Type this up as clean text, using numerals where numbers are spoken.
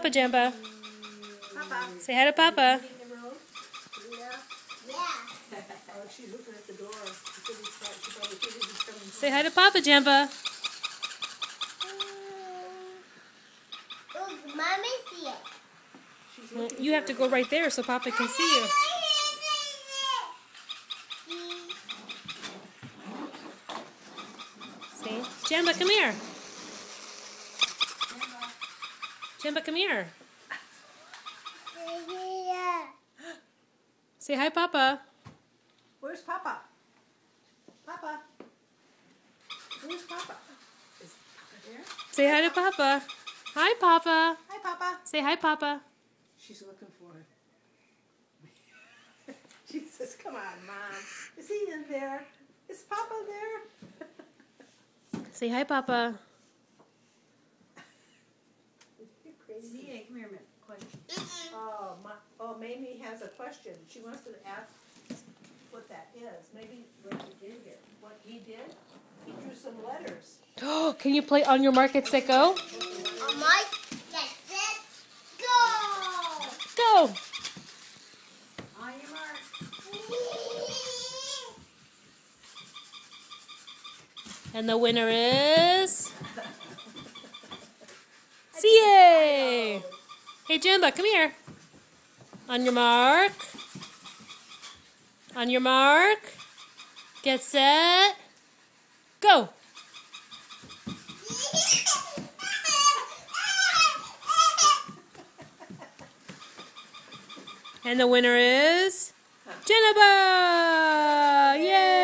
Papa, Jemba. Papa. Say hi to Papa. Oh, she's looking at the door. Say hi to Papa, Jemba. Mommy see it. Well, you have to go right there so Papa can see you. See? Jemba, come here. Jemba, come here. Say hi, Papa. Where's Papa? Papa. Where's Papa? Is Papa there? Say hi to Papa. Hi, Papa. Hi, Papa. Say hi, Papa. She's looking for him. She says, come on, Mom. Is he in there? Is Papa there? Say hi, Papa. You're crazy. Come here a minute. Question. Oh, Mamie has a question. She wants to ask what that is. Maybe what he did here. What he did? He drew some letters. Oh, can you play on your mark, get set, go? On my get set, go! Go! On your mark. And the winner is... CA! Hey, Jemba, come here. On your mark. On your mark. Get set. Go! And the winner is... Jennifer! Yay!